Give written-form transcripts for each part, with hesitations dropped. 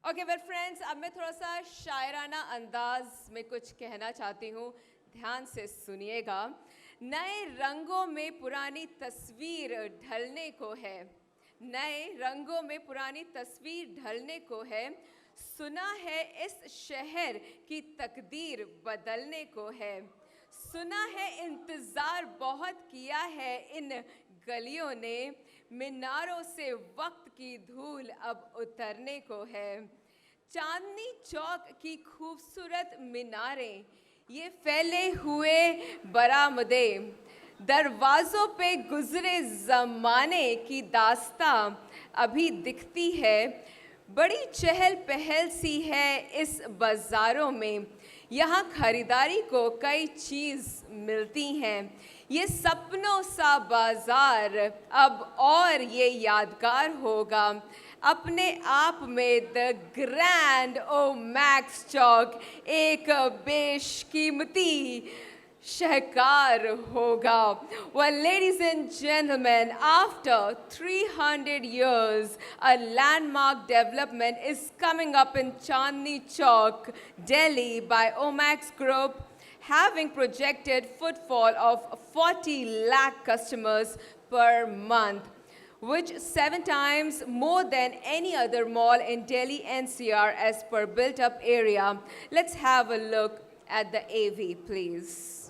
Okay well friends, अब मैं थोड़ा सा शायराना अंदाज में कुछ कहना चाहती हूँ, ध्यान से सुनिएगा। नए रंगों में पुरानी तस्वीर ढलने को है, नए रंगों में पुरानी तस्वीर ढलने को है। सुना है इस शहर की तकदीर बदलने को है, सुना है इंतज़ार बहुत किया है इन गलियों ने, मीनारों से वक्त की धूल अब उतरने को है। चांदनी चौक की खूबसूरत मीनारें, ये फैले हुए बरामदे, दरवाज़ों पे गुज़रे ज़माने की दास्तां अभी दिखती है। बड़ी चहल पहल सी है इस बाज़ारों में, यहाँ खरीदारी को कई चीज़ मिलती हैं। ये सपनों सा बाज़ार अब और ये यादगार होगा अपने आप में। द ग्रैंड ओमैक्स चौक एक बेशकीमती शहकार होगा। Well, ladies and gentlemen, after 300 years, a landmark development is coming up in Chandni Chowk, Delhi by Omaxe Group, having projected footfall of 40 lakh customers per month, which 7 times more than any other mall in Delhi NCR as per built-up area. Let's have a look at the AV, please.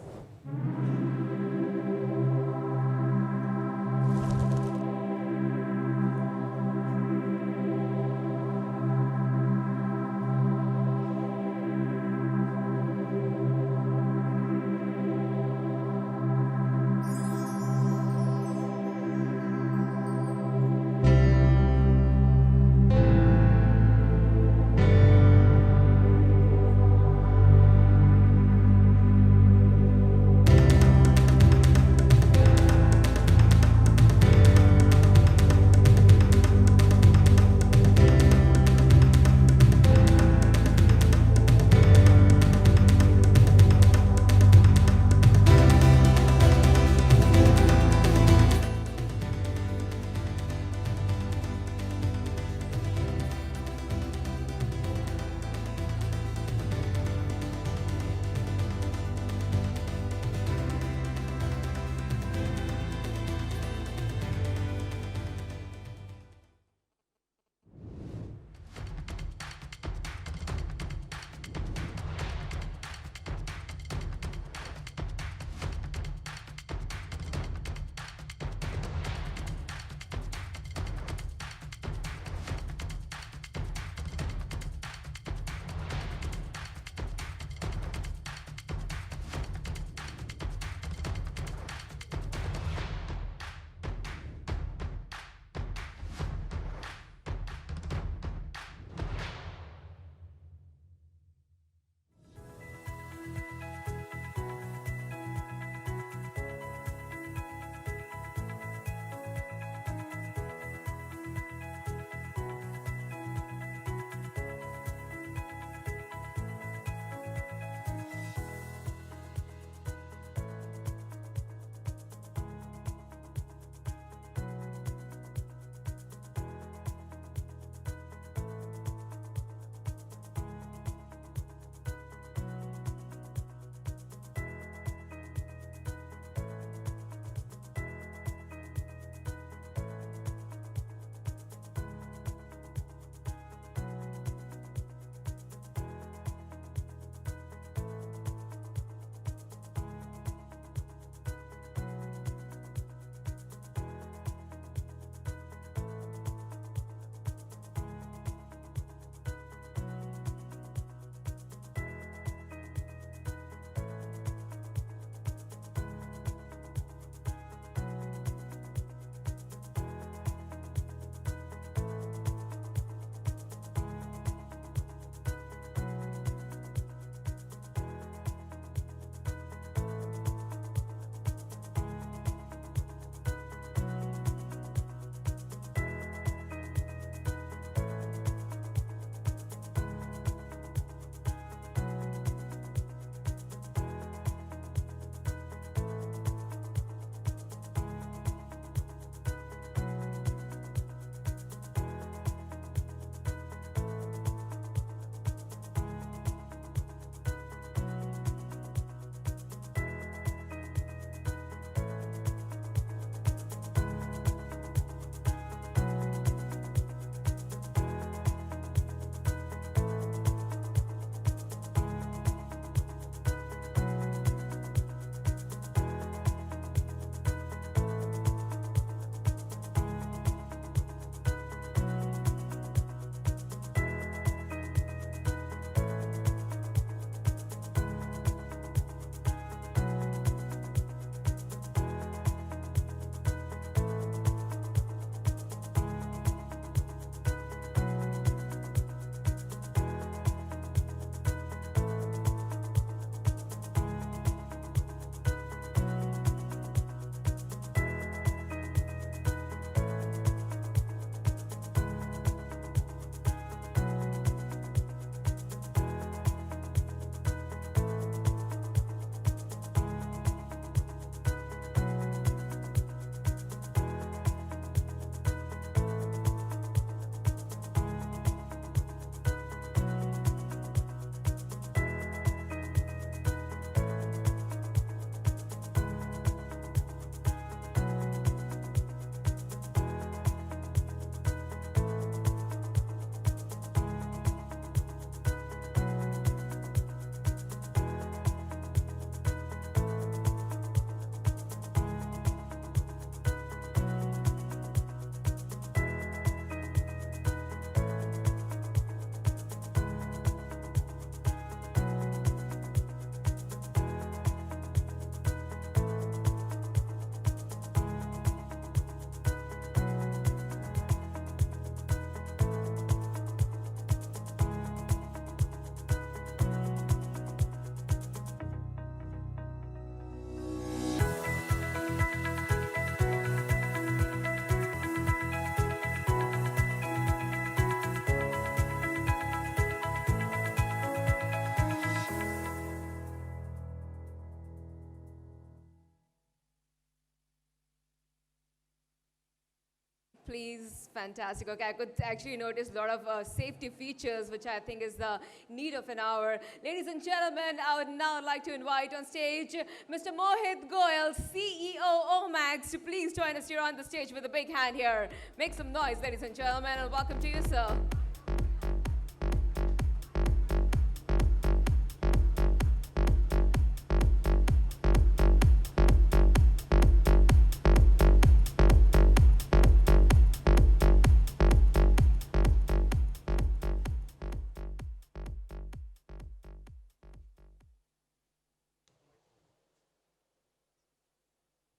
please. Fantastic. Okay, I could actually notice a lot of safety features, which I think is the need of an hour. Ladies and gentlemen, I would now like to invite on stage Mr. Mohit Goyal, CEO Omaxe, to please join us here on the stage with a big hand here. Make some noise, ladies and gentlemen, and welcome to you, sir.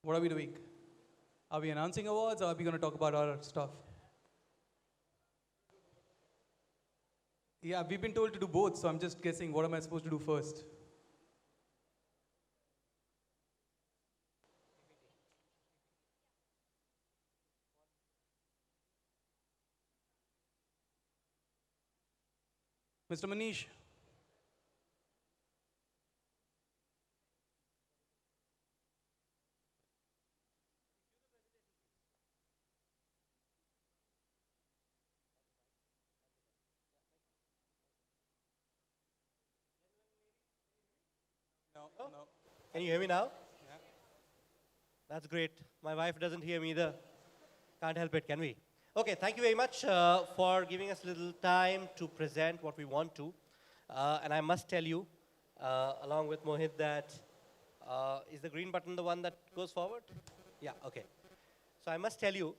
What are we doing? Are we announcing awards or are we going to talk about our stuff? Yeah, we've been told to do both, so I'm just guessing what am I supposed to do first? Mr. Manish. No. Can you hear me now? Yeah. That's great. My wife doesn't hear me either. Can't help it, can we? Okay, thank you very much for giving us a little time to present what we want to. And I must tell you, along with Mohit, that is the green button the one that goes forward? Yeah, okay. So I must tell you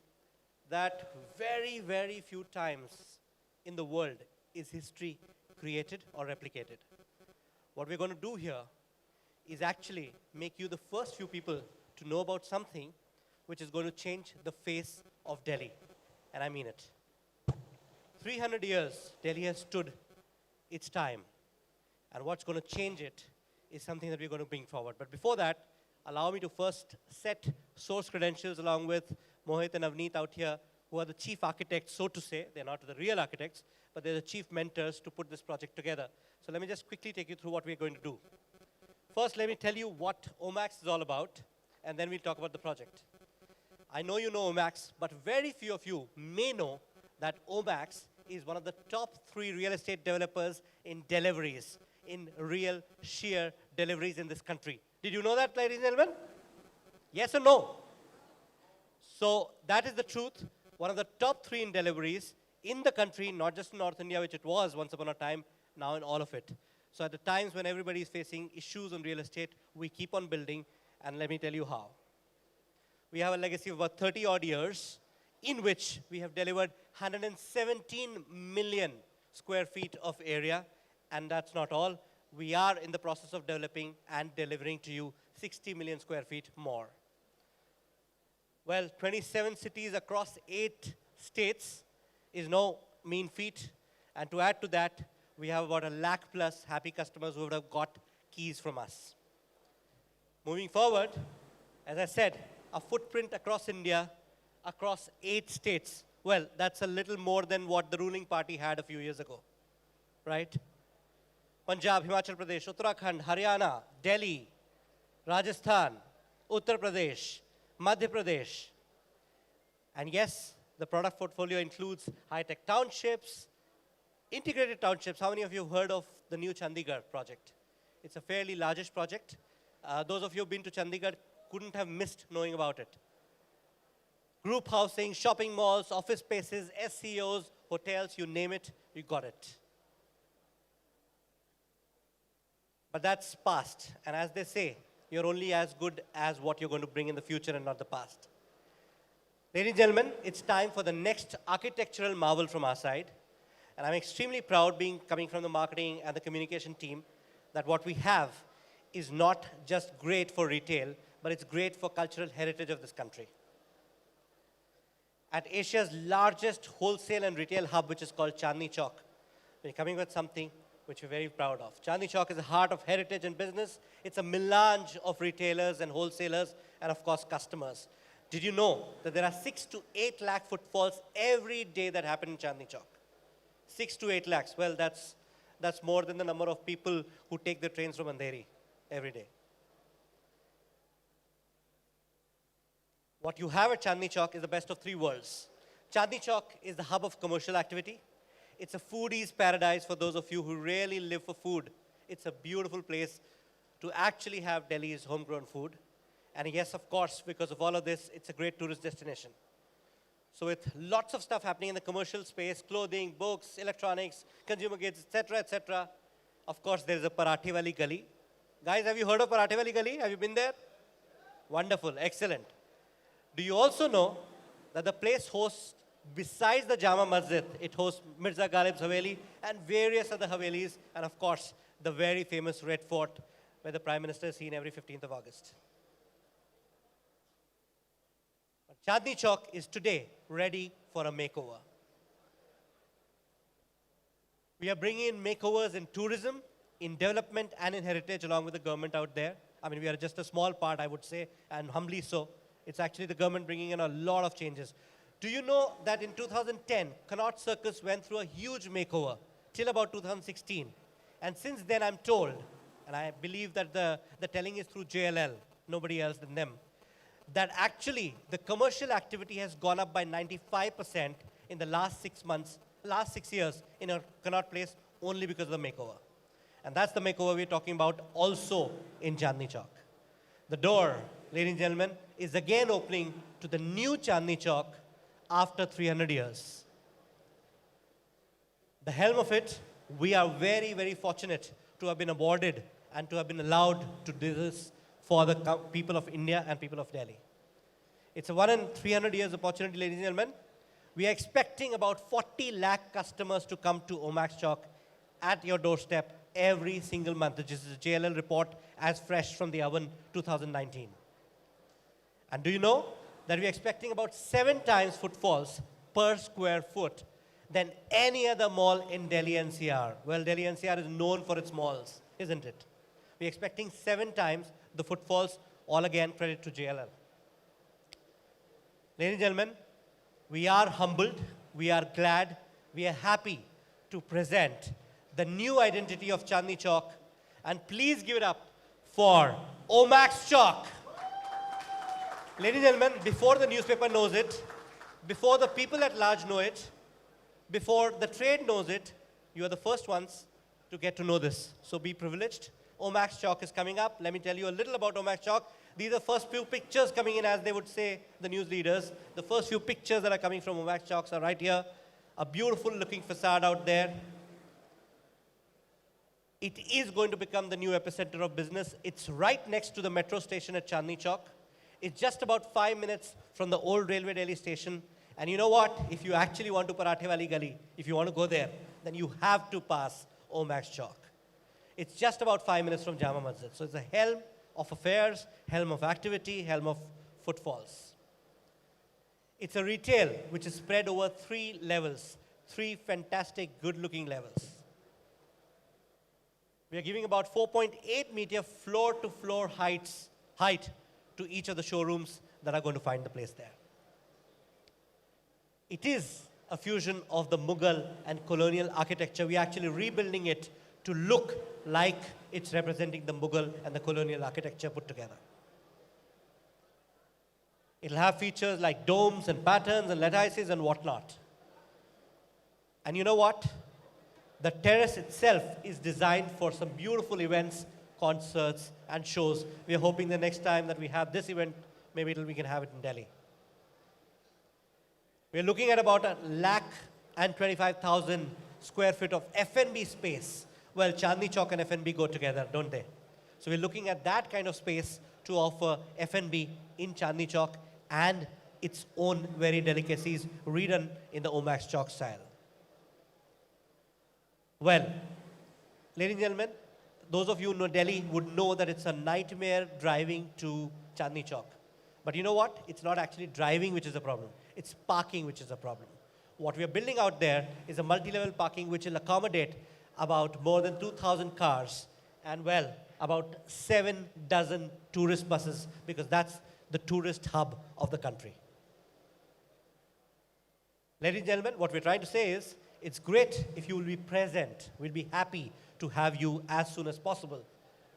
that very, very few times in the world is history created or replicated. What we're going to do here is actually make you the first few people to know about something which is going to change the face of Delhi. And I mean it. 300 years, Delhi has stood its time. And what's going to change it is something that we're going to bring forward. But before that, allow me to first set source credentials along with Mohit and Avneet out here, who are the chief architects, so to say. They're not the real architects, but they're the chief mentors to put this project together. So let me just quickly take you through what we're going to do. First, let me tell you what Omaxe is all about, and then we'll talk about the project. I know you know Omaxe, but very few of you may know that Omaxe is one of the top 3 real estate developers in deliveries, in real sheer deliveries in this country. Did you know that, ladies and gentlemen? Yes or no? So that is the truth. One of the top 3 in deliveries in the country, not just in North India, which it was once upon a time, now in all of it. So at the times when everybody is facing issues on real estate, we keep on building, and let me tell you how. We have a legacy of about 30 odd years in which we have delivered 117 million square feet of area, and that's not all. We are in the process of developing and delivering to you 60 million square feet more. Well, 27 cities across 8 states is no mean feat, and to add to that, we have about 1 lakh plus happy customers who would have got keys from us. Moving forward, as I said, a footprint across India, across 8 states. Well, that's a little more than what the ruling party had a few years ago, right? Punjab, Himachal Pradesh, Uttarakhand, Haryana, Delhi, Rajasthan, Uttar Pradesh, Madhya Pradesh. And yes, the product portfolio includes high-tech townships, integrated townships. How many of you have heard of the new Chandigarh project? It's a fairly largish project. Those of you who have been to Chandigarh couldn't have missed knowing about it. Group housing, shopping malls, office spaces, SCOs, hotels, you name it, you got it. But that's past. And as they say, you're only as good as what you're going to bring in the future and not the past. Ladies and gentlemen, it's time for the next architectural marvel from our side. And I'm extremely proud, coming from the marketing and the communication team, that what we have is not just great for retail, but it's great for cultural heritage of this country. At Asia's largest wholesale and retail hub, which is called Chandni Chowk, we're coming with something which we're very proud of. Chandni Chowk is the heart of heritage and business. It's a melange of retailers and wholesalers and, of course, customers. Did you know that there are 6 to 8 lakh footfalls every day that happen in Chandni Chowk? 6 to 8 lakhs. Well, that's more than the number of people who take the trains from Andheri every day. What you have at Chandni Chowk is the best of 3 worlds. Chandni Chowk is the hub of commercial activity. It's a foodie's paradise for those of you who really live for food. It's a beautiful place to actually have Delhi's homegrown food. And yes, of course, because of all of this, it's a great tourist destination. So with lots of stuff happening in the commercial space, clothing, books, electronics, consumer goods, etc., of course, there is a Parathe Wali Gali. Guys, have you heard of Parathe Wali Gali? Have you been there? Wonderful, excellent. Do you also know that the place hosts, besides the Jama Masjid, it hosts Mirza Ghalib's Haveli and various other Havelis, and of course, the very famous Red Fort, where the Prime Minister is seen every 15th of August. But Chandni Chowk is today ready for a makeover. We are bringing in makeovers in tourism, in development, and in heritage, along with the government out there. I mean, we are just a small part, I would say, and humbly so. It's actually the government bringing in a lot of changes. Do you know that in 2010, Connaught Circus went through a huge makeover till about 2016? And since then, I'm told, and I believe that the telling is through JLL, nobody else than them, that actually the commercial activity has gone up by 95% in the last 6 months, last 6 years in a Connaught Place only because of the makeover. And that's the makeover we're talking about also in Chandni Chowk. The door, ladies and gentlemen, is again opening to the new Chandni Chowk after 300 years. The helm of it, we are very, very fortunate to have been awarded and to have been allowed to do this for the people of India and people of Delhi. It's a 1 in 300 years opportunity, ladies and gentlemen. We are expecting about 40 lakh customers to come to Omaxe Chowk at your doorstep every single month. This is a JLL report as fresh from the oven 2019. And do you know that we are expecting about 7 times footfalls per square foot than any other mall in Delhi NCR? Well, Delhi NCR is known for its malls, isn't it? We are expecting 7 times the footfalls, all again credit to JLL. Ladies and gentlemen, we are humbled, we are glad, we are happy to present the new identity of Chandni Chowk. And please give it up for Omaxe Chowk. Ladies and gentlemen, before the newspaper knows it, before the people at large know it, before the trade knows it, you are the first ones to get to know this. So be privileged. Omaxe Chowk is coming up. Let me tell you a little about Omaxe Chowk. These are the first few pictures coming in, as they would say, the news leaders. The first few pictures that are coming from Omaxe Chowk are right here. A beautiful looking facade out there. It is going to become the new epicenter of business. It's right next to the metro station at Chandni Chowk. It's just about 5 minutes from the old Railway Delhi station. And you know what? If you actually want to Parathe Wali Gali, if you want to go there, then you have to pass Omaxe Chowk. It's just about 5 minutes from Jama Masjid. So it's a helm of affairs, helm of activity, helm of footfalls. It's a retail which is spread over 3 levels, 3 fantastic, good-looking levels. We are giving about 4.8 meter floor-to-floor height to each of the showrooms that are going to find the place there. It is a fusion of the Mughal and colonial architecture. We are actually rebuilding it to look like it's representing the Mughal and the colonial architecture put together. It'll have features like domes and patterns and lattices and whatnot. And you know what? The terrace itself is designed for some beautiful events, concerts, and shows. We are hoping the next time that we have this event, maybe we can have it in Delhi. We are looking at about 125,000 square feet of F&B space. Well, Chandni Chowk and F&B go together, don't they? So we're looking at that kind of space to offer F&B in Chandni Chowk and its own very delicacies redone in the Omaxe Chowk style. Well, ladies and gentlemen, those of you who know Delhi would know that it's a nightmare driving to Chandni Chowk. But you know what? It's not actually driving which is a problem. It's parking which is a problem. What we are building out there is a multi-level parking which will accommodate about more than 2,000 cars and, well, about 7 dozen tourist buses, because that's the tourist hub of the country. Ladies and gentlemen, what we're trying to say is, it's great if you will be present. We'll be happy to have you as soon as possible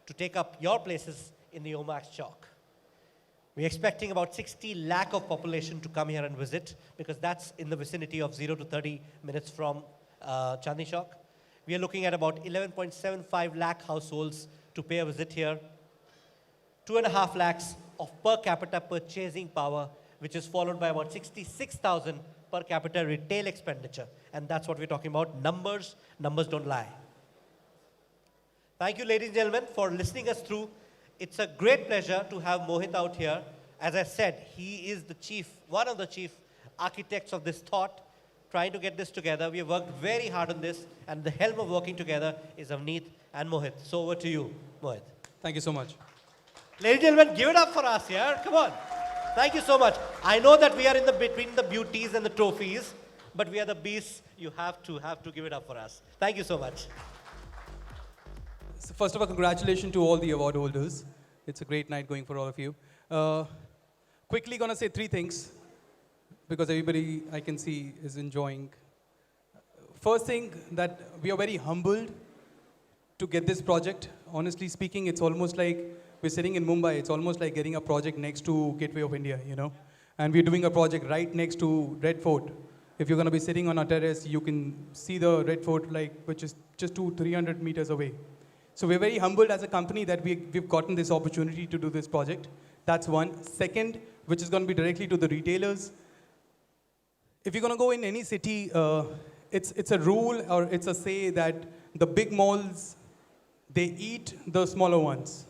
to take up your places in the Omaxe Chowk. We're expecting about 60 lakh of population to come here and visit because that's in the vicinity of 0 to 30 minutes from Chandni Chowk. We are looking at about 11.75 lakh households to pay a visit here. 2.5 lakhs of per capita purchasing power, which is followed by about 66,000 per capita retail expenditure. And that's what we're talking about. Numbers don't lie. Thank you, ladies and gentlemen, for listening us through. It's a great pleasure to have Mohit out here. As I said, he is the one of the chief architects of this thought, trying to get this together. We have worked very hard on this, and the helm of working together is Avneet and Mohit. So over to you, Mohit. Thank you so much. Ladies and gentlemen, give it up for us here. Come on. Thank you so much. I know that we are in the between the beauties and the trophies, but we are the beasts. You have to give it up for us. Thank you so much. So first of all, congratulations to all the award holders. It's a great night going for all of you. Quickly gonna say 3 things because everybody I can see is enjoying. First thing, that we are very humbled to get this project. Honestly speaking, it's almost like we're sitting in Mumbai. It's almost like getting a project next to Gateway of India, you know. And we're doing a project right next to Red Fort. If you're gonna be sitting on a terrace, you can see the Red Fort, which is just 200-300 meters away. So we're very humbled as a company that we've gotten this opportunity to do this project. That's one. Second, which is going to be directly to the retailers. If you're going to go in any city, it's a rule or it's a say that the big malls, they eat the smaller ones.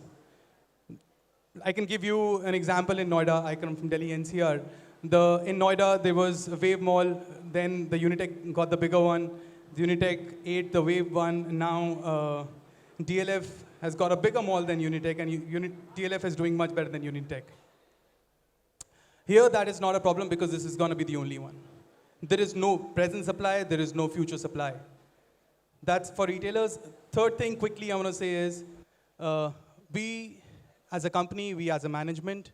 I can give you an example in Noida. I come from Delhi NCR. In Noida, there was a Wave Mall. Then the Unitech got the bigger one. The Unitech ate the Wave one. Now DLF has got a bigger mall than Unitech, and DLF is doing much better than Unitech. Here, that is not a problem because this is going to be the only one. There is no present supply, there is no future supply. That's for retailers. Third thing, quickly, I want to say is, we as a company, we as a management,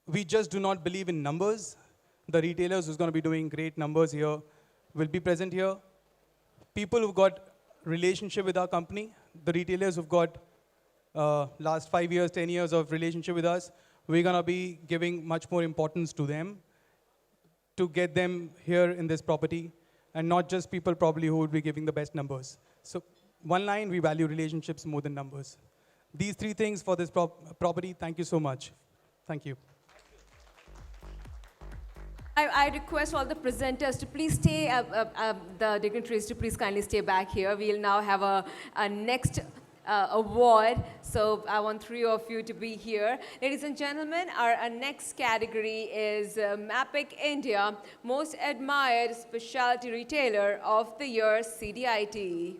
we just do not believe in numbers. The retailers who's going to be doing great numbers here will be present here. People who've got relationship with our company, the retailers who've got last 5 years, 10 years of relationship with us, we're going to be giving much more importance to them to get them here in this property, and not just people probably who would be giving the best numbers. So one line, we value relationships more than numbers. These 3 things for this property. Thank you so much. Thank you. I request all the presenters to please stay, the dignitaries to please kindly stay back here. We'll now have a next award. So I want 3 of you to be here. Ladies and gentlemen, our next category is Mapic India Most Admired Specialty Retailer of the Year, CDIT.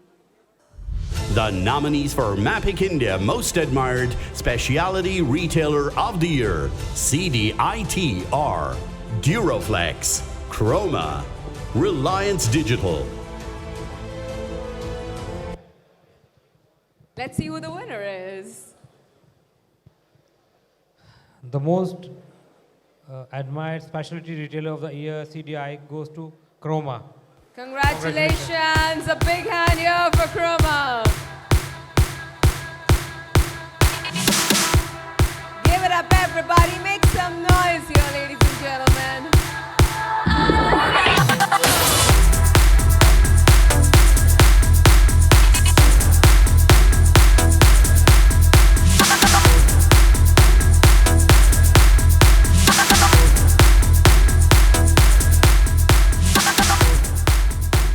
The nominees for Mapic India Most Admired Specialty Retailer of the Year, CDIT, are Duroflex, Chroma, Reliance Digital. Let's see who the winner is. The most admired specialty retailer of the year, CDI, goes to Chroma. Congratulations. A big hand here for Chroma. Give it up, everybody. Make some noise here, ladies and gentlemen.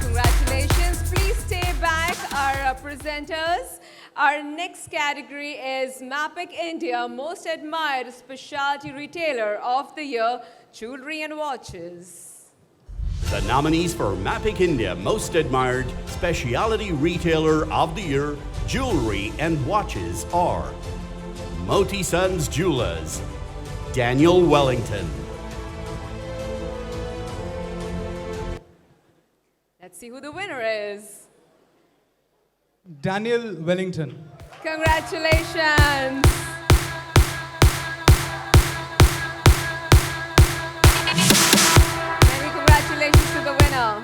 Congratulations. Please stay back, our presenters. Our next category is Mapic India Most Admired Specialty Retailer of the Year, Jewelry and Watches. The nominees for Mapic India Most Admired Specialty Retailer of the Year, Jewelry and Watches are Moti Sons Jewelers, Daniel Wellington. Let's see who the winner is. Daniel Wellington. Congratulations. Many congratulations to the winner.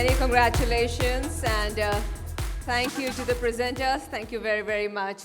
Many congratulations and thank you to the presenters. Thank you very, very much.